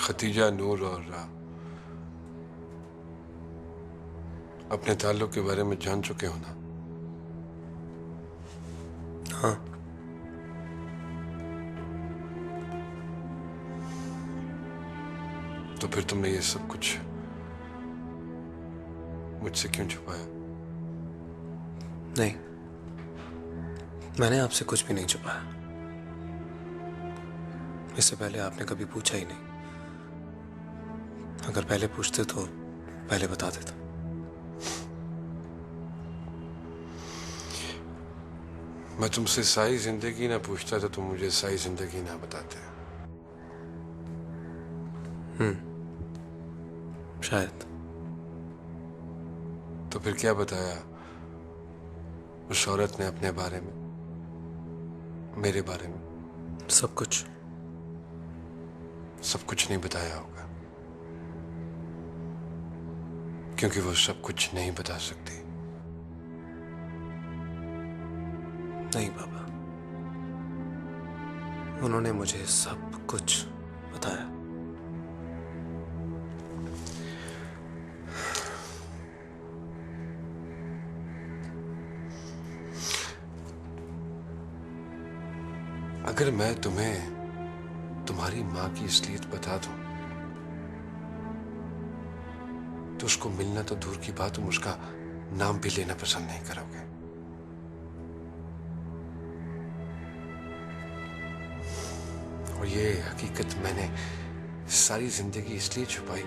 Khadija, नूर और अपने ताल्लुक के बारे में जान चुके हो ना? हाँ। तो फिर तुमने ये सब कुछ मुझसे क्यों छुपाया? नहीं, मैंने आपसे कुछ भी नहीं छुपाया। इससे पहले आपने कभी पूछा ही नहीं। अगर पहले पूछते तो पहले बता देता। मैं तुमसे सारी जिंदगी ना पूछता तो तुम मुझे सारी जिंदगी ना बताते। शायद। तो फिर क्या बताया उस औरत ने अपने बारे में, मेरे बारे में? सब कुछ। सब कुछ नहीं बताया होगा, क्योंकि वो सब कुछ नहीं बता सकती। नहीं बाबा, उन्होंने मुझे सब कुछ बताया। अगर मैं तुम्हें तुम्हारी मां की असलियत बता दूं तो उसको मिलना तो दूर की बात, तुम उसका नाम भी लेना पसंद नहीं करोगे। और ये हकीकत मैंने सारी जिंदगी इसलिए छुपाई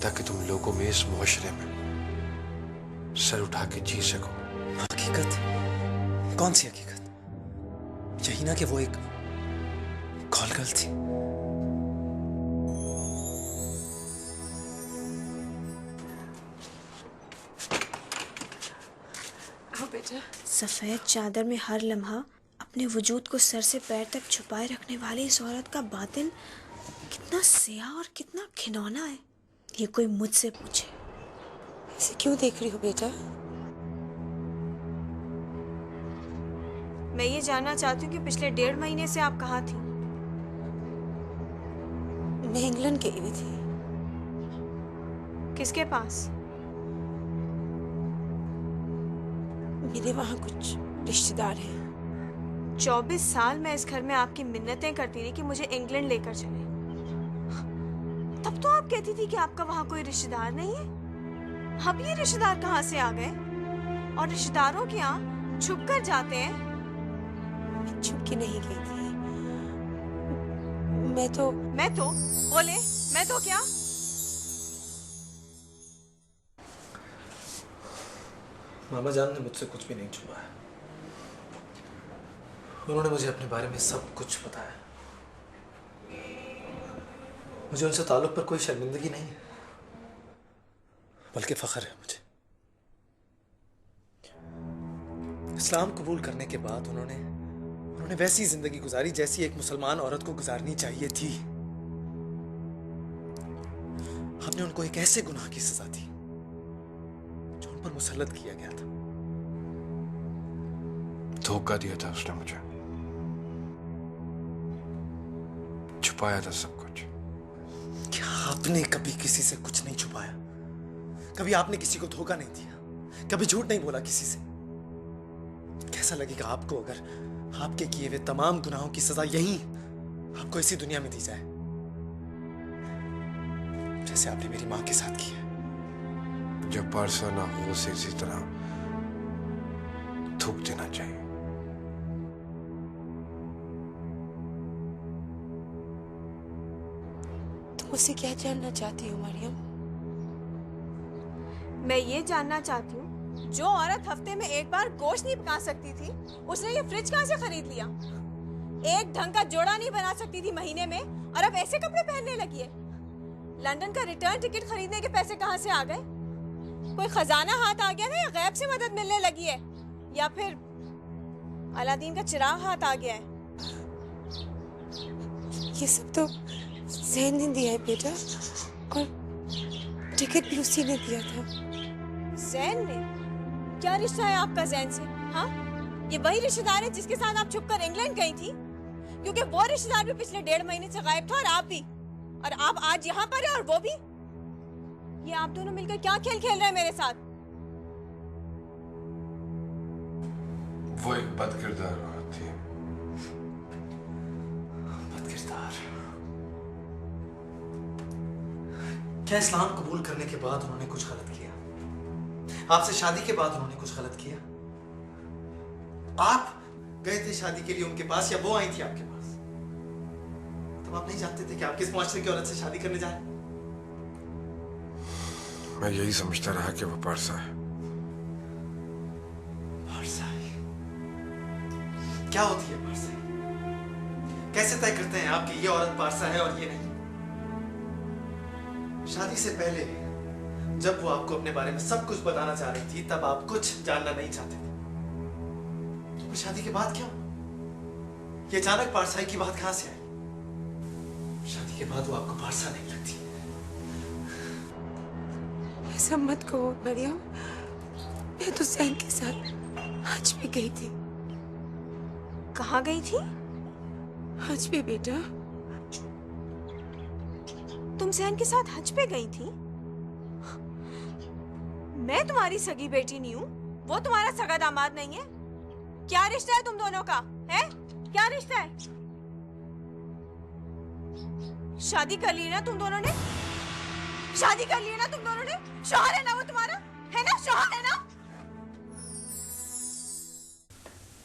ताकि तुम लोगों में, इस मुआशरे में सर उठा के जी सको। हकीकत? कौन सी हकीकत? यही ना कि वो एक कॉल गर्ल थी। आओ बेटा। सफेद चादर में हर लम्हा अपने वजूद को सर से पैर तक छुपाए रखने वाली इस औरत का बातिन कितना स्याह और कितना घिनौना है, ये कोई मुझसे पूछे। ऐसे क्यों देख रही हो बेटा? मैं ये जानना चाहती हूँ कि पिछले 1.5 महीने से आप कहाँ थी? मैं इंग्लैंड गई हुई थी। किसके पास? मेरे वहाँ कुछ रिश्तेदार हैं। 24 साल मैं इस घर में आपकी मिन्नतें करती रही कि मुझे इंग्लैंड लेकर चले। तब तो आप कहती थी कि आपका वहाँ कोई रिश्तेदार नहीं है। अब ये रिश्तेदार कहाँ से आ गए? और रिश्तेदारों के यहाँ छुप कर जाते हैं। छुप के नहीं गई थी। मैं तो बोले, मैं तो क्या? मामा जान ने मुझसे कुछ भी नहीं छुपाया। उन्होंने मुझे अपने बारे में सब कुछ बताया। मुझे उनसे ताल्लुक पर कोई शर्मिंदगी नहीं है, बल्कि फख्र है मुझे। इस्लाम कबूल करने के बाद उन्होंने वैसी जिंदगी गुजारी जैसी एक मुसलमान औरत को गुजारनी चाहिए थी। आपने उनको एक ऐसे गुनाह की सजा दी जो उन पर मुसल्लत किया गया था। धोखा दिया था उसने मुझे, छुपाया था सब कुछ। क्या आपने कभी किसी से कुछ नहीं छुपाया? कभी आपने किसी को धोखा नहीं दिया? कभी झूठ नहीं बोला किसी से? कैसा लगेगा आपको अगर आपके किए हुए तमाम गुनाहों की सजा यहीं आपको इसी दुनिया में दी जाए, जैसे आपने मेरी मां के साथ किया? जब पारसा ना हो उसे इसी तरह थूक देना चाहिए। तुम मुझसे क्या जानना चाहती हो मरियम? मैं ये जानना चाहती हूँ, जो औरत हफ्ते में एक बार गोश्त नहीं पका सकती थी, उसने ये फ्रिज कहाँ से खरीद लिया? एक ढंग का जोड़ा नहीं बना सकती थी महीने में, और अब ऐसे कपड़े पहनने लगी है। लंदन का रिटर्न टिकट खरीदने के पैसे कहाँ से आ गए? कोई खजाना हाथ आ गया ना, या गैब से मदद मिलने लगी है, या फिर अलादीन का चिराग हाथ आ गया है? ये सब तो ज़ैन ने दिया है बेटा, और टिकट भी उसी ने दिया था। ज़ैन ने? क्या रिश्ता है आपका ज़ैन से? हाँ, ये वही रिश्तेदार है जिसके साथ आप छुपकर इंग्लैंड गई थी? क्योंकि वो रिश्तेदार भी पिछले 1.5 महीने से गायब था और आप भी। और आप आज यहाँ पर हैं और वो भी। ये आप दोनों मिलकर क्या खेल खेल रहे हैं मेरे साथ? वो एक बदकिरदार औरत थी। बदकिरदार? क्या इस्लाम कबूल करने के बाद उन्होंने कुछ गलत किया? आपसे शादी के बाद उन्होंने कुछ गलत किया? आप गए थे शादी के लिए उनके पास या वो आई थी आपके पास? तब आप नहीं जानते थे कि आप किस मुआशरे की औरत से शादी करने जा रहे हैं? मैं यही समझता रहा कि वो पारसा है। पारसा है? क्या होती है पारसा? कैसे तय करते हैं आप कि ये औरत पारसा है और ये नहीं? शादी से पहले जब वो आपको अपने बारे में सब कुछ बताना चाह रही थी तब आप कुछ जानना नहीं चाहते थे। तो शादी के बाद क्या? ये अचानक पारसाई की बात कहां से आई? शादी के बाद वो आपको पारसा नहीं लगती। ऐसा मत कहो मरियम, मैं तो सैन के साथ हज पे गई थी। कहाँ गई थी? हज पे बेटा। तुम सैन के साथ हज पे गई थी? मैं तुम्हारी सगी बेटी नहीं हूँ, वो तुम्हारा सगा दामाद नहीं है। क्या रिश्ता है तुम दोनों का? है क्या रिश्ता है? शादी कर ली ना तुम दोनों ने? शादी कर ली ना तुम दोनों ने? शौहर है ना वो तुम्हारा? है ना? शौहर है ना?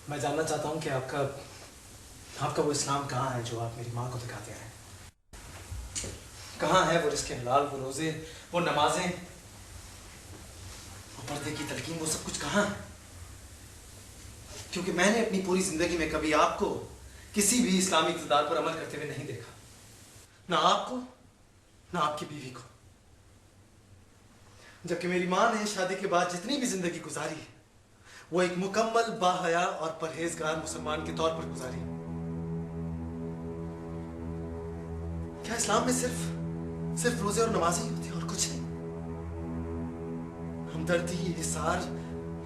मैं जानना चाहता हूं कि आपका वो इस्लाम कहाँ है जो आप मेरी माँ को दिखाते हैं? कहाँ है वो रिस्के हलाल, वो रोजे, वो नमाजें, वो पर्दे की तलकीन, वो सब कुछ कहाँ है? क्योंकि मैंने अपनी पूरी जिंदगी में कभी आपको किसी भी इस्लामी इक़्तिदार पर अमल करते हुए नहीं देखा। ना आपको, ना आपकी बीवी को। जबकि मेरी माँ ने शादी के बाद जितनी भी जिंदगी गुजारी है वो एक मुकम्मल बाहया और परहेजगार मुसलमान के तौर पर गुजारी। क्या इस्लाम में सिर्फ रोजे और नमाज़ें ही होती हैं और कुछ नहीं? हमदर्दी, इसार,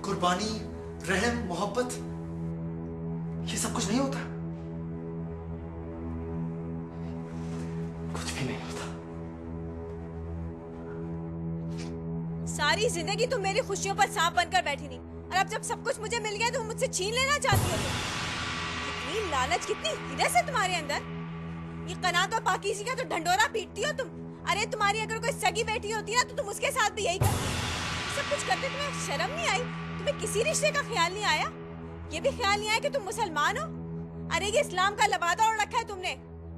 कुर्बानी, रहम, मोहब्बत, ये सब कुछ नहीं होता? कुछ भी नहीं होता। सारी जिंदगी तुम मेरी खुशियों पर सांप बनकर बैठी नहीं, और अब जब सब कुछ मुझे मिल गया तो तुम मुझसे छीन लेना चाहती हो। कितनी लालच, कितनी हिरस है तुम्हारे अंदर। ये कनात और पाकीज़ी का तो ढंडोरा पीटती हो तुम। अरे तुम्हारी अगर कोई सगी बेटी होती ना तो तुम उसके साथ भी यही करती। सब कुछ करते तुम्हें शर्म नहीं आई? तुम्हें किसी रिश्ते का ख्याल नहीं आया? ये भी ख्याल नहीं आया कि तुम मुसलमान हो? अरे ये इस्लाम का लबादा ओढ़ रखा है